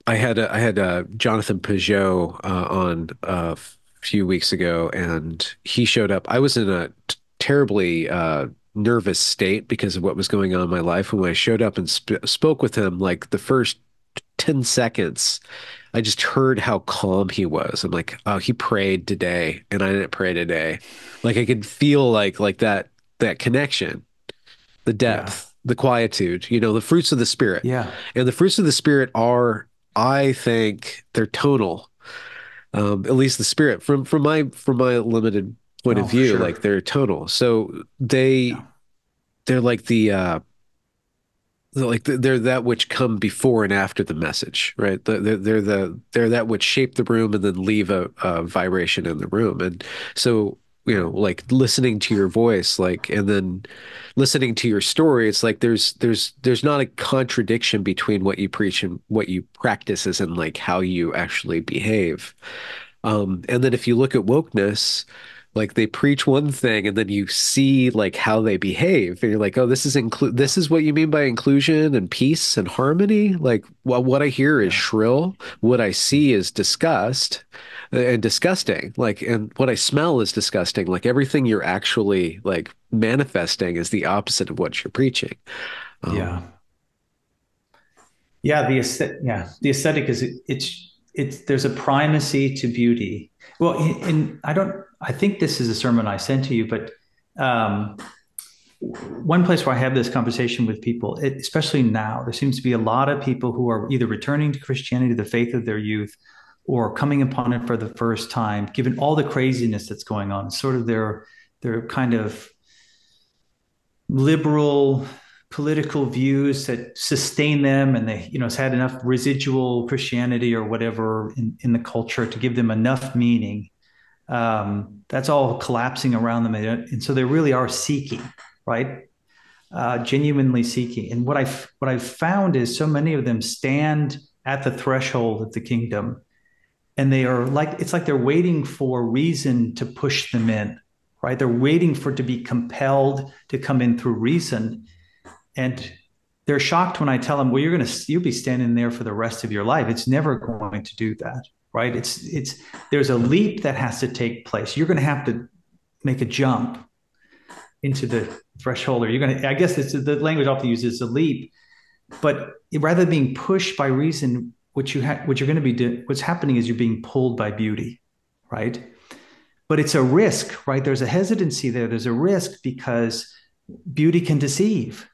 I had Jonathan Peugeot on a few weeks ago, and he showed up. I was in a terribly nervous state because of what was going on in my life. And when I showed up and spoke with him, like the first 10 seconds, I just heard how calm he was. I'm like, oh, he prayed today, and I didn't pray today. Like I could feel like that connection, the Yeah. depth, the quietude, the fruits of the spirit. Yeah. And the fruits of the spirit are, I think, they're tonal. At least the spirit from my limited point of Oh, for view, sure. like they're tonal. So Yeah. they're like they're that which come before and after the message, right? They're that which shape the room and then leave a vibration in the room. And so, Yeah. like listening to your voice, like, and then listening to your story, it's like there's not a contradiction between what you preach and what you practice, as in like how you actually behave. And then if you look at wokeness, like they preach one thing and then you see like how they behave, and you're like, oh, this is what you mean by inclusion and peace and harmony. Like, well, what I hear is Yeah. shrill, what I see is disgust and disgusting. Like, and what I smell is disgusting. Like everything you're actually like manifesting is the opposite of what you're preaching. Yeah. Um, Yeah. The aesthetic is it's there's a primacy to beauty. Well, I think this is a sermon I sent to you, but um, one place where I have this conversation with people, especially now, there seems to be a lot of people who are either returning to Christianity, the faith of their youth, or coming upon it for the first time, given all the craziness that's going on. Sort of their kind of liberal political views that sustain them, and they, it's had enough residual Christianity or whatever in the culture to give them enough meaning. That's all collapsing around them, and so they really are seeking, right? Genuinely seeking. And what I've found is so many of them stand at the threshold of the kingdom, and they are like it's like they're waiting for reason to push them in, right? They're waiting for it to be compelled to come in through reason, and they're shocked when I tell them, "Well, you'll be standing there for the rest of your life. It's never going to do that." Right? It's there's a leap that has to take place. You're going to have to make a jump into the threshold, or you're going to, I guess it's the language often uses a leap, but rather than being pushed by reason, what you're going to be doing, what's happening is you're being pulled by beauty, right? But it's a risk, right? There's a hesitancy there. There's a risk because beauty can deceive,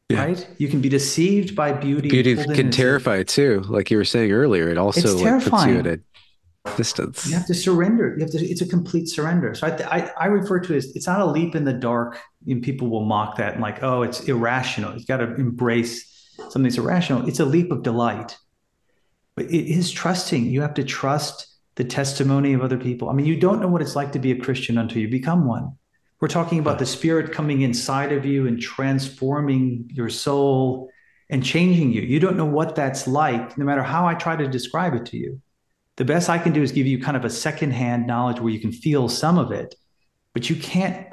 yeah. right? You can be deceived by beauty and Beauty pulled in can as a, terrify too. Like you were saying earlier, it it's also like puts you at terrifying. a You distance. have to surrender. It's a complete surrender. So I refer to it as, it's not a leap in the dark, and people will mock that and like, oh, it's irrational. You've got to embrace something that's irrational. It's a leap of delight, but it is trusting. You have to trust the testimony of other people. I mean, you don't know what it's like to be a Christian until you become one. We're talking about Huh. the Spirit coming inside of you and transforming your soul and changing you. You don't know what that's like, no matter how I try to describe it to you. The best I can do is give you kind of a secondhand knowledge where you can feel some of it, but you can't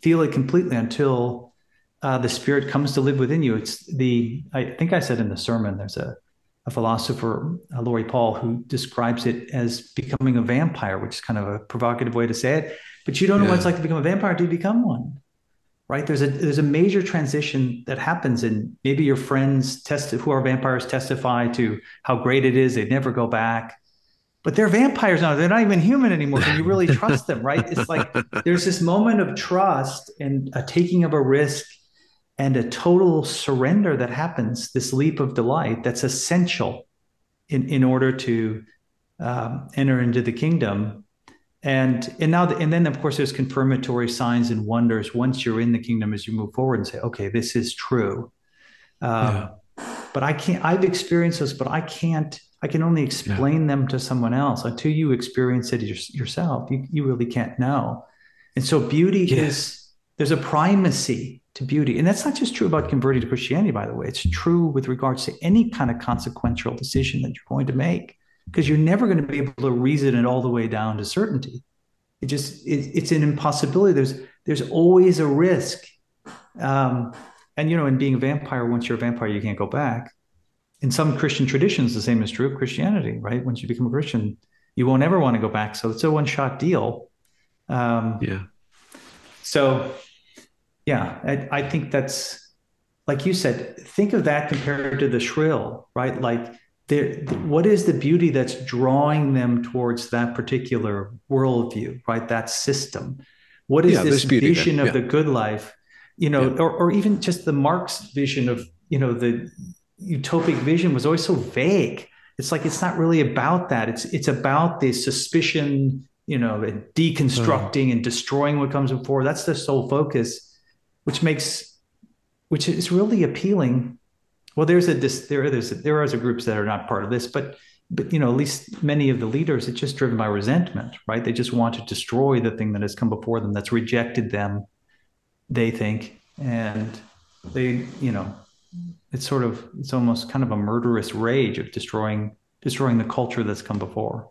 feel it completely until the Spirit comes to live within you. I think I said in the sermon, there's a philosopher, Laurie Paul, who describes it as becoming a vampire, which is kind of a provocative way to say it. But you don't know what it's Yeah. like to become a vampire until you become one, right? There's a major transition that happens, and maybe your friends who are vampires testify to how great it is. They never go back, but they're vampires now. They're not even human anymore. Can you really trust them, right? It's like there's this moment of trust and a taking of a risk and a total surrender that happens, this leap of delight that's essential in order to enter into the kingdom. And then of course there's confirmatory signs and wonders once you're in the kingdom as you move forward and say, okay, this is true. Yeah. Um, but I can't, I've experienced this, but I can only Yeah. explain them to someone else. Until you experience it yourself, you really can't know. And so Yeah. there's a primacy to beauty. And that's not just true about converting to Christianity, by the way. It's true with regards to any kind of consequential decision that you're going to make, because you're never going to be able to reason it all the way down to certainty. It's an impossibility. There's always a risk. Um, and in being a vampire, once you're a vampire, you can't go back. in some Christian traditions, the same is true of Christianity, right? Once you become a Christian, you won't ever want to go back. So it's a one-shot deal. Um, Yeah. so yeah, I think that's like you said. Think of that compared to the shrill, right? Like there, what is the beauty that's drawing them towards that particular worldview, right? That system. What is Yeah, this there's beauty there. vision of Yeah. the good life, Yeah. or even just the Marx vision of, the utopic vision was always so vague. It's like it's not really about that. It's about the suspicion, Oh, deconstructing and destroying what comes before. That's the sole focus, which makes which is really appealing. Well, there are groups that are not part of this, but at least many of the leaders, it's just driven by resentment, right? They just want to destroy the thing that has come before them, that's rejected them, they think, and they, it's almost kind of a murderous rage of destroying the culture that's come before.